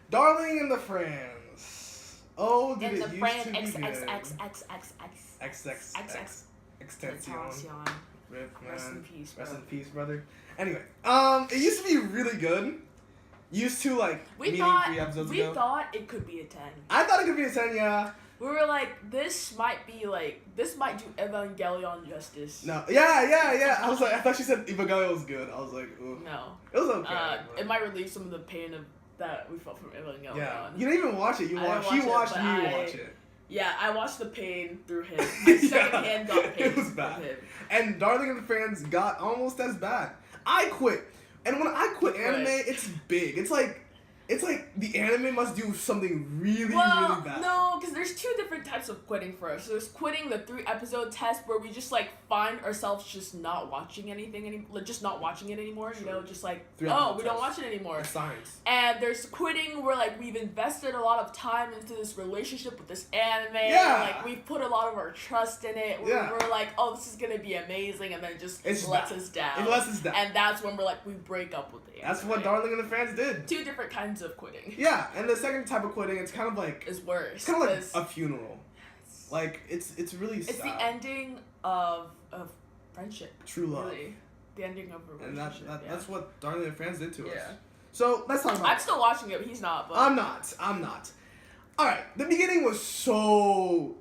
Darling in the Friends. Oh, did And it the used friend to be good. XXXXXXXXXX. Extension. Rip, man. Rest in peace, bro. Rest in peace, brother. Anyway, it used to be really good. Used to, like, We meeting thought 3 episodes we ago. thought it could be a 10. I thought it could be a 10, yeah. We were like, this might do Evangelion justice. No, yeah. I was like, I thought she said Evangelion was good. I was like, ooh. No. It was okay. It might relieve some of the pain that we felt from Evangelion. Yeah. You didn't even watch it. He watched me watch it. Yeah, I watched the pain through him. My secondhand got pain. It was bad. From him. And Darling in the Friends got almost as bad. I quit. And when I quit anime, it's big. It's like the anime must do something really bad. No, because there's 2 different types of quitting for us. There's quitting the 3-episode test where we just like find ourselves just not watching anything just not watching it anymore. You know, just like we don't watch it anymore. It's science. And there's quitting where like we've invested a lot of time into this relationship with this anime. Yeah. Like we've put a lot of our trust in it. Yeah. We're like, oh, this is gonna be amazing, and then it just lets us down. It lets us down. And that's when we're like, we break up with the anime. That's what Darling in the Friends did. 2 different kinds of quitting. Yeah, and the second type of quitting, it's kind of like is worse. It's kind of like a funeral. Like it's really sad. It's the ending of friendship. True love. Really. The ending of a relationship. And that's what Darling in the Friends did to us. Yeah. So let's talk about I'm still watching it, but he's not. But I'm not. Alright, the beginning was so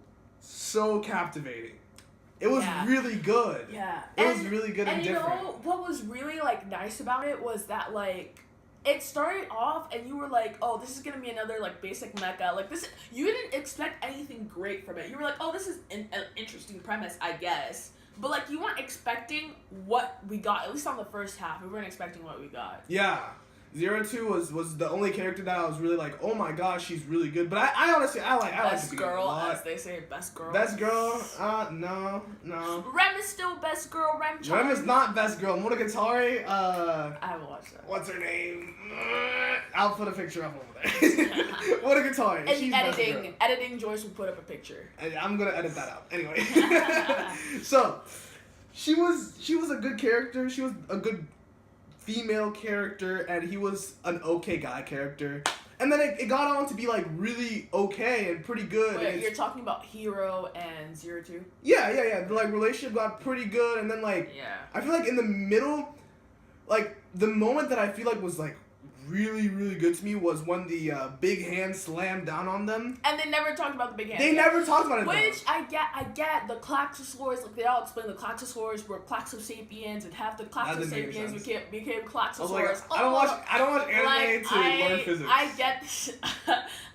captivating. It was really good. Yeah. It was really good and different. And you know what was really like nice about it was that like it started off and you were like, oh, this is gonna be another like basic mecha. Like this, you didn't expect anything great from it. You were like, oh, this is an interesting premise, I guess. But like you weren't expecting what we got. At least on the first half, we weren't expecting what we got. Yeah. 02 was the only character that I was really like, oh my gosh, she's really good. But I honestly I like best the girl, as they say, best girl. Best girl, no. Rem is still best girl. Rem is not best girl. Monogatari, I haven't watched that. What's her name? I'll put a picture up over there. Monogatari. And the editing Joyce will put up a picture. I'm gonna edit that out anyway. So she was a good character. She was a good female character, and he was an okay guy character. And then it got on to be like really okay and pretty good. Wait, you're talking about Hero and 02? Yeah. The like relationship got pretty good, and then like I feel like in the middle, like the moment that I feel like was like really good to me was when the big hand slammed down on them. And they never talked about the big hand. They never talked about it. Which I get the Klaxosaurs, like they all explain the Klaxosaurs were Klaxosapiens, and half the Klaxosapiens became Klaxosaurs. Like, I don't watch anime like, to learn physics. I get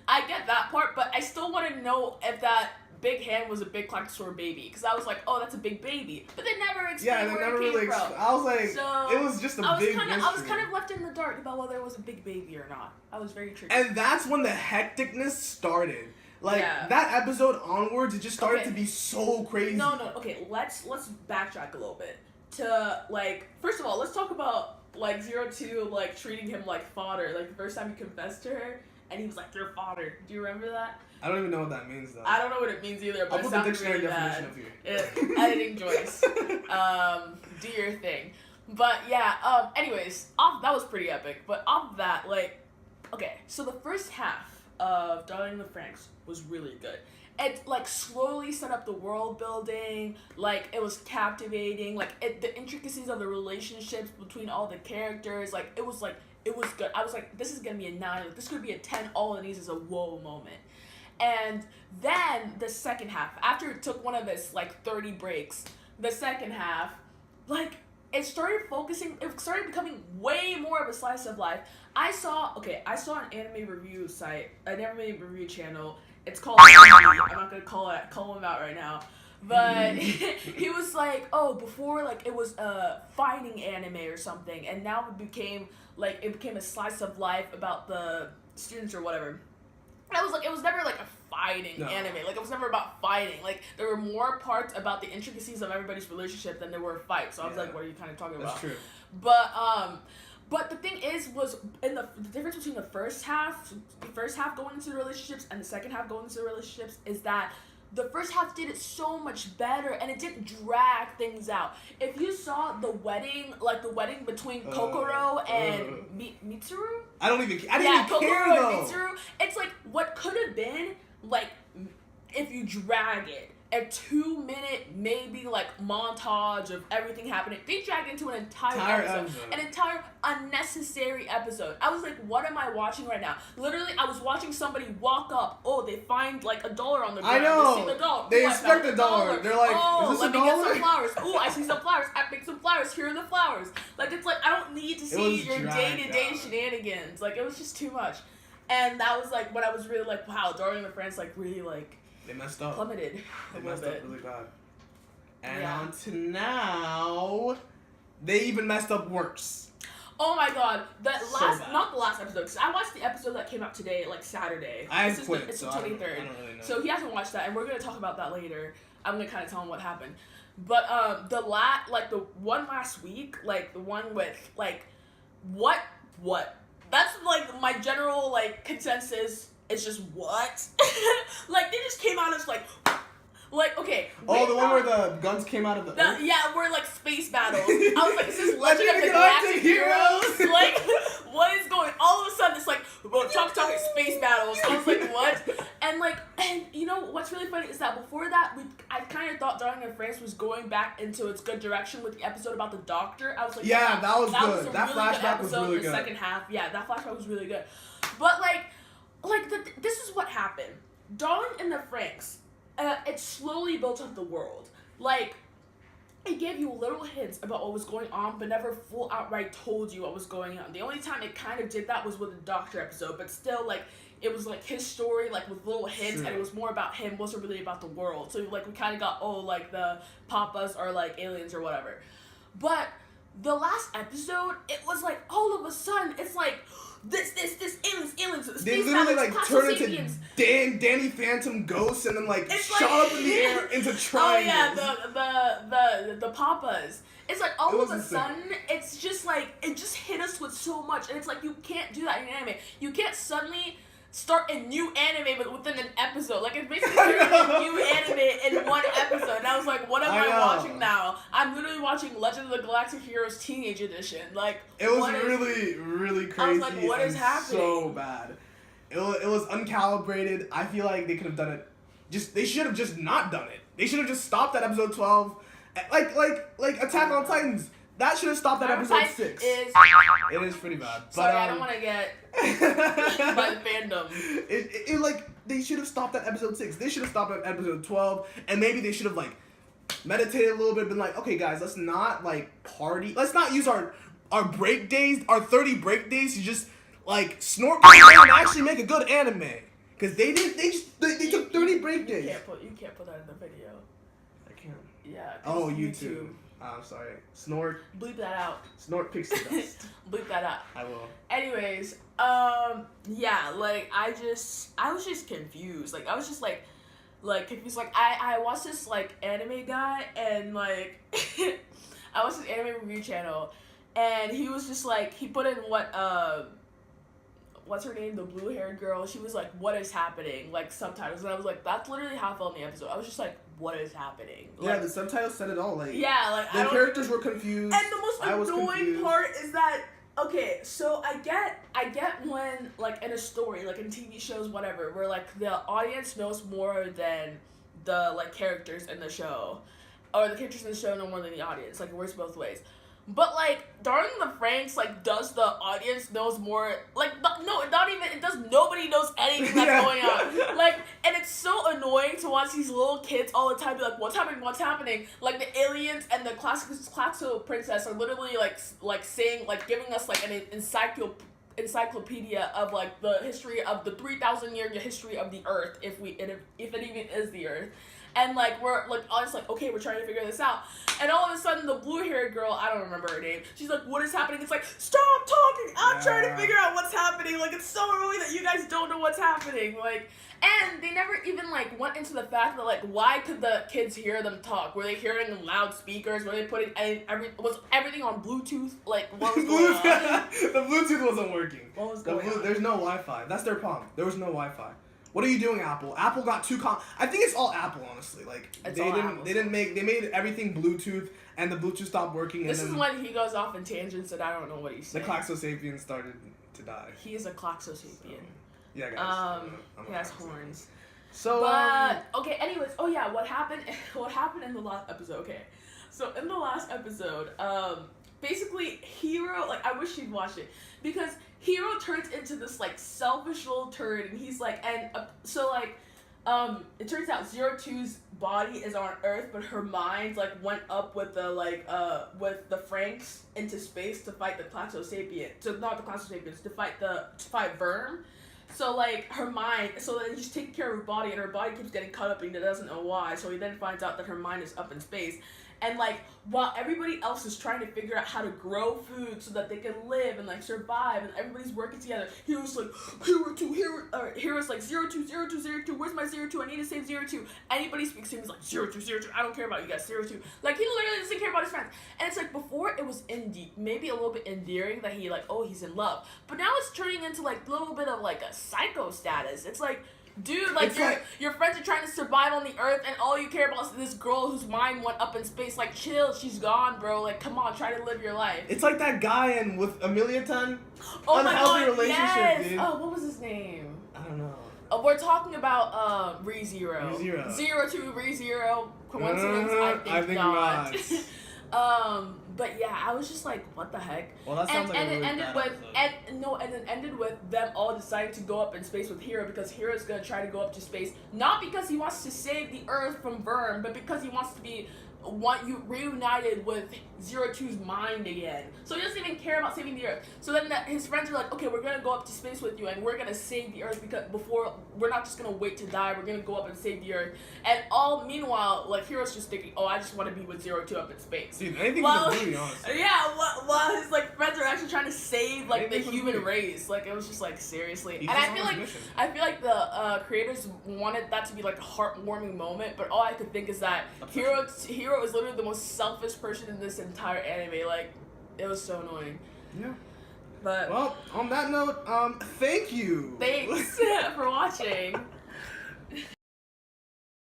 I get that part, but I still want to know if that big hand was a big Klaxosaur baby, because I was like, oh, that's a big baby, but they never explained where it came from. I was like, so it was just a big mystery. I was kind of left in the dark about whether it was a big baby or not. I was very tricky. And that's when the hecticness started. Like that episode onwards, it just started to be so crazy. No. Okay, let's backtrack a little bit to like first of all, let's talk about like 02 like treating him like fodder. Like the first time he confessed to her, and he was like, "You're fodder." Do you remember that? I don't even know what that means, though. I don't know what it means either, but I'll it put the sounds dictionary really definition bad. up here. Editing Joyce. Do your thing. But yeah, anyways, that was pretty epic. But off of that, like, okay, so the first half of Darling in the Franxx was really good. It, like, slowly set up the world building, like, it was captivating, like, the intricacies of the relationships between all the characters, like, it was good. I was like, this is gonna be a 9, like, this could be a 10, all it needs is a whoa moment. And then the second half, after it took one of its like 30 breaks, the second half, like it started becoming way more of a slice of life. I saw an anime review site, an anime review channel. It's called I'm not gonna call him out right now. But he was like, oh, before like it was a fighting anime or something, and now it became a slice of life about the students or whatever. I was like, it was never like a fighting anime. Like, it was never about fighting. Like, there were more parts about the intricacies of everybody's relationship than there were fights. So I was like, what are you kind of talking about? That's true. But the thing is, was in the difference between the first half going into the relationships and the second half going into the relationships is that the first half did it so much better, and it didn't drag things out. If you saw the wedding between Kokoro and Mitsuru, I didn't even care though. Mitsuru, it's like what could have been like if you drag it a 2-minute maybe like montage of everything happening. They dragged into an entire episode. An entire unnecessary episode. I was like, what am I watching right now? Literally, I was watching somebody walk up. Oh, they find like $1 on the ground. I know. They see the dollar. They expect $1. They're like, oh, is this let $1? me get some flowers. Oh, I see some flowers. I picked some flowers. Here are the flowers. Like it's like I don't need to see your day-to-day shenanigans. Like it was just too much. And that was like when I was really like, wow, Darling in the Franxx like really like they messed up. Plummeted. They messed up really bad. And on to now, they even messed up worse. Oh my god, not the last episode, because I watched the episode that came out today, like Saturday. I quit, it's the 23rd. I don't really know. So he hasn't watched that, and we're going to talk about that later. I'm going to kind of tell him what happened. But the one last week, like the one with, like, what? That's, like, my general, like, consensus. It's just what? Like, they just came out as, like, okay. Oh, the one where the guns came out of the earth? Yeah, where, like, space battles. I was like, is this Legend of the Galactic Heroes? Like, what is going on? All of a sudden, it's like, talking space battles. I was like, what? And you know, what's really funny is that before that, I kind of thought Darling in Franxx was going back into its good direction with the episode about the doctor. I was like, yeah, that was good. Was that really flashback was really good. The second half, yeah, that flashback was really good. But, this is what happened. Darling in the Franxx, it slowly built up the world. Like, it gave you little hints about what was going on, but never full outright told you what was going on. The only time it kind of did that was with the doctor episode, but still, like, it was, like, his story, like, with little hints, and it was more about him, wasn't really about the world. So, like, we kind of got, like, the papas are, like, aliens or whatever. But the last episode, it was, like, all of a sudden, it's, like, this, aliens. They literally, like, turned into Danny Phantom ghosts and then, like, shot up in the air into triangles. Oh, yeah, the papas. It's like all of a sudden, it's just like, it just hit us with so much. And it's like, you can't do that in anime. You can't suddenly start a new anime but within an episode. Like, it's basically a new anime in one episode. And I was like, what am I watching now? I'm literally watching Legend of the Galactic Heroes Teenage Edition. Like, it was really, really crazy. I was like, what is happening? So bad. It was uncalibrated. I feel like they could have done it. They should have just not done it. They should have just stopped at episode 12. Like Attack on Titans. That should have stopped at episode 6. It is pretty bad. Sorry, I don't want to get by the fandom. It like, they should have stopped at episode 6. They should have stopped at episode 12, and maybe they should have, like, meditated a little bit, been like, okay, guys, let's not, like, party. Let's not use our break days, our 30 break days to just, like, snort and actually make a good anime. Because they took 30 break days. You can't put that in the video. I can't. Yeah. Oh, YouTube. I'm sorry. Snort. Bleep that out. Snort pixie dust. Bleep that out. I will. Anyways, yeah, like, I was just confused. Like, I was just, like confused. Like, I watched this, like, anime guy, and, like, I watched this anime review channel, and he was just, like, he put in what's her name? The blue-haired girl. She was like, what is happening? Like, subtitles. And I was like, that's literally how I felt in the episode. I was just like, what is happening? Like, yeah, the subtitles said it all. Like, yeah, like, the characters were confused. And the most annoying part is that, okay, so I get when, like, in a story, like in TV shows, whatever, where, like, the audience knows more than the, like, characters in the show. Or the characters in the show know more than the audience. Like, it works both ways. But, like, Darling in the Franxx, like, does the audience knows more, like, no, not even, it does, nobody knows anything that's going on. Like, and it's so annoying to watch these little kids all the time be like, what's happening? Like, the aliens and the classical princess are literally, like saying, like, giving us, like, an encyclopedia of, like, the history of the 3,000-year history of the Earth, if it even is the Earth. And, like, we're, like, honestly, like, okay, we're trying to figure this out. And all of a sudden, the blue-haired girl, I don't remember her name, she's like, what is happening? It's like, stop talking! I'm trying to figure out what's happening. Like, it's so annoying that you guys don't know what's happening. Like, and they never even, like, went into the fact that, like, why could the kids hear them talk? Were they hearing in loudspeakers? Were they putting was everything on Bluetooth? Like, what was going on? The Bluetooth wasn't working. What was going on? There's no Wi-Fi. That's their problem. There was no Wi-Fi. What are you doing, Apple? Apple got I think it's all Apple, honestly. Like, they made everything Bluetooth, and the Bluetooth stopped working. This is when he goes off in tangents, and I don't know what he's saying. The Klaxosapiens started to die. He is a Klaxosapien. So, yeah, guys. He has horns. So, but okay. Anyways, oh yeah, what happened? What happened in the last episode? Okay, so in the last episode, basically Hero, like, I wish you'd watch it because Hero turns into this like selfish little turd, and he's like, and so like, it turns out 02's body is on Earth, but her mind like went up with the with the Franxx into space to fight the Klaxosapien, not the Klaxosapiens, to fight Verm. So like her mind, so then he's taking care of her body, and her body keeps getting cut up, and he doesn't know why. So he then finds out that her mind is up in space, and like while everybody else is trying to figure out how to grow food so that they can live and like survive, and everybody's working together, Hero's like Hero's like 02, where's my 02? I need to save 02. Anybody speaks to him, he's like 02. I don't care about you guys, 02. Like he literally doesn't care about his friends. And it's like before it was maybe a little bit endearing that he like, oh, he's in love, but now it's turning into like a little bit of like a psycho status. It's like, dude, like your friends are trying to survive on the Earth, and all you care about is this girl whose mind went up in space. Like, chill, she's gone, bro. Like, come on, try to live your life. It's like that guy in with Amelia Tan. Oh my Unhealthy god, relationship, yes. dude. Oh, what was his name? I don't know. We're talking about ReZero. 02 ReZero. Coincidence? I think not. But yeah, I was just like, what the heck? Well, that sounds like a really bad episode. And then ended with them all deciding to go up in space with Hero, because Hero's gonna try to go up to space, not because he wants to save the Earth from Verm, but because he wants to be reunited with 02's mind again. So he doesn't even care about saving the Earth. So then his friends are like, okay, we're gonna go up to space with you, and we're gonna save the Earth, because we're not just gonna wait to die, we're gonna go up and save the Earth. And meanwhile, like, Hero's just thinking, oh, I just want to be with 02 up in space. Dude, anything for the movie, honestly. Yeah, while his like friends are actually trying to save like the human race. Like, it was just like, seriously. And I feel like the creators wanted that to be like a heartwarming moment, but all I could think is that Hero is literally the most selfish person in this entire anime. Like, it was so annoying. Yeah. But well, on that note, thank you. Thanks for watching.